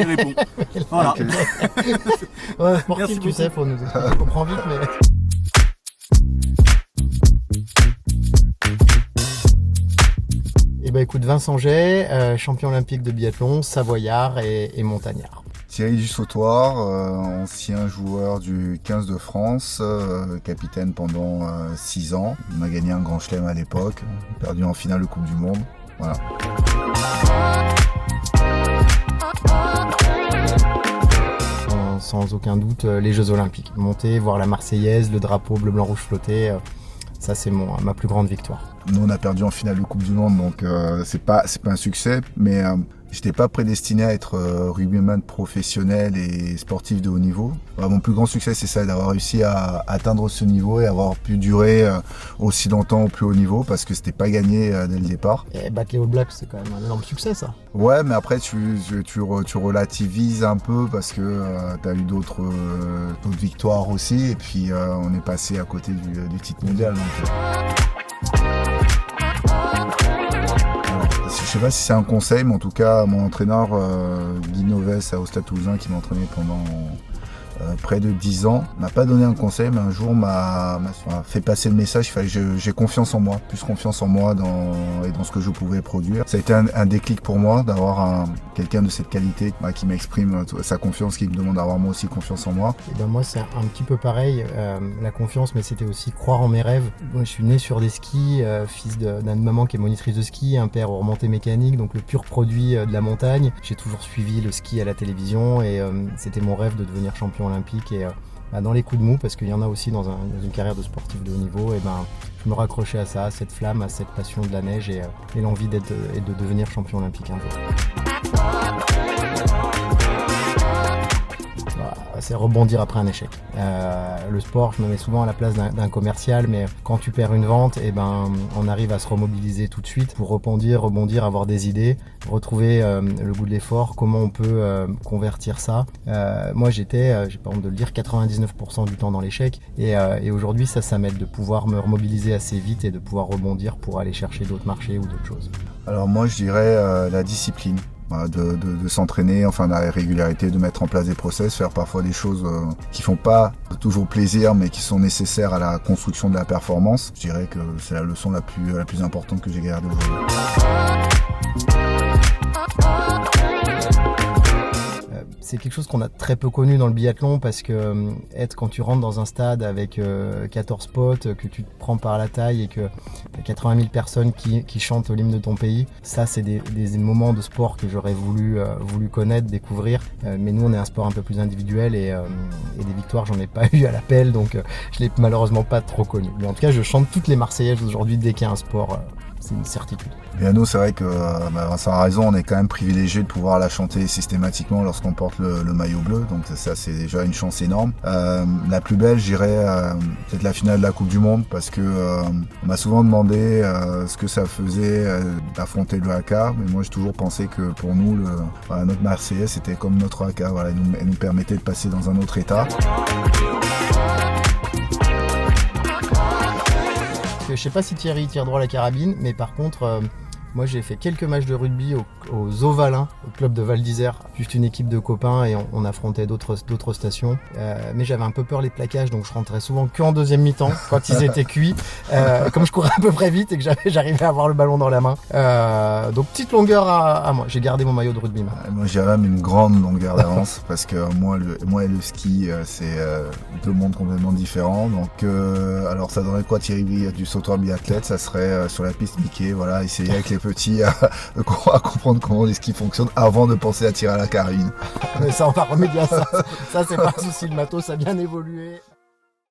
il répond. Voilà. Ok. Ouais, sportif, Merci tu sais, faut nous expliquer. On comprend vite, mais. Eh ben écoute, Vincent Jay, champion olympique de biathlon, savoyard et montagnard. Thierry Dussautoir, ancien joueur du 15 de France, capitaine pendant 6 ans. On a gagné un grand chelem à l'époque, perdu en finale de Coupe du Monde. Voilà. Sans aucun doute, les Jeux Olympiques. Monter, voir la Marseillaise, le drapeau bleu-blanc-rouge flotter, ça c'est ma plus grande victoire. Nous on a perdu en finale de Coupe du Monde, donc c'est pas un succès, mais j'étais pas prédestiné à être rugbyman professionnel et sportif de haut niveau. Mon plus grand succès c'est ça, d'avoir réussi à atteindre ce niveau et avoir pu durer aussi longtemps au plus haut niveau, parce que c'était pas gagné dès le départ. Et battre les All Blacks, c'est quand même un énorme succès ça. Ouais, mais après tu relativises un peu parce que t'as eu d'autres victoires aussi, et puis on est passé à côté du titre mondial. Donc, je sais pas si c'est un conseil, mais en tout cas, mon entraîneur Guy Novès au Stade Toulousain, qui m'a entraîné pendant près de 10 ans, m'a pas donné un conseil, mais un jour m'a fait passer le message. Il fallait que j'ai confiance en moi, plus confiance en moi et dans ce que je pouvais produire. Ça a été un déclic pour moi d'avoir quelqu'un de cette qualité qui m'exprime sa confiance, qui me demande d'avoir moi aussi confiance en moi. Et ben moi c'est un petit peu pareil, la confiance, mais c'était aussi croire en mes rêves. Moi, je suis né sur des skis, fils d'une maman qui est monitrice de ski, un père aux remontées mécaniques, donc le pur produit de la montagne. J'ai toujours suivi le ski à la télévision et c'était mon rêve de devenir champion olympique, et dans les coups de mou, parce qu'il y en a aussi dans une carrière de sportif de haut niveau, et je me raccrochais à ça, à cette flamme, à cette passion de la neige et l'envie d'être et de devenir champion olympique un jour. C'est rebondir après un échec. Le sport, je me mets souvent à la place d'un commercial, mais quand tu perds une vente, on arrive à se remobiliser tout de suite pour rebondir, avoir des idées, retrouver le goût de l'effort, comment on peut convertir ça. Moi j'ai pas honte de le dire, 99% du temps dans l'échec, et aujourd'hui ça m'aide de pouvoir me remobiliser assez vite et de pouvoir rebondir pour aller chercher d'autres marchés ou d'autres choses. Alors moi je dirais la discipline. De s'entraîner, enfin la régularité, de mettre en place des process, faire parfois des choses qui font pas toujours plaisir, mais qui sont nécessaires à la construction de la performance. Je dirais que c'est la leçon la plus importante que j'ai gardée aujourd'hui. C'est quelque chose qu'on a très peu connu dans le biathlon, parce que quand tu rentres dans un stade avec 14 potes, que tu te prends par la taille et que 80 000 personnes qui chantent l'hymne de ton pays, ça c'est des moments de sport que j'aurais voulu connaître, découvrir. Mais nous on est un sport un peu plus individuel, et des victoires j'en ai pas eu à l'appel, donc je l'ai malheureusement pas trop connu. Mais en tout cas je chante toutes les Marseillaises aujourd'hui dès qu'il y a un sport. C'est une certitude. Et à nous, c'est vrai que Vincent a raison, on est quand même privilégié de pouvoir la chanter systématiquement lorsqu'on porte le maillot bleu, donc ça c'est déjà une chance énorme. La plus belle, j'irais peut-être la finale de la Coupe du Monde, parce que on m'a souvent demandé ce que ça faisait d'affronter le haka, mais moi j'ai toujours pensé que pour nous, notre Marseillaise c'était comme notre haka, voilà, elle nous permettait de passer dans un autre état. Je sais pas si Thierry tire droit à la carabine, mais par contre, moi j'ai fait quelques matchs de rugby aux Ovalins, au club de Val d'Isère, juste une équipe de copains, et on affrontait d'autres stations. Mais j'avais un peu peur les plaquages, donc je rentrais souvent qu'en deuxième mi-temps, quand ils étaient cuits. Comme je courais à peu près vite et que j'arrivais à avoir le ballon dans la main. Donc petite longueur à moi, j'ai gardé mon maillot de rugbyman. Moi j'ai même une grande longueur d'avance, parce que moi et le ski, c'est deux mondes complètement différents. Donc alors ça donnerait quoi, Thierry Dussautoir biathlète? Ça serait sur la piste Mickey, voilà, essayer avec les petits à comprendre comment les skis fonctionnent avant de penser à tirer à la carabine. Mais ça, on va remédier à ça. Ça, c'est pas un souci, le matos a bien évolué.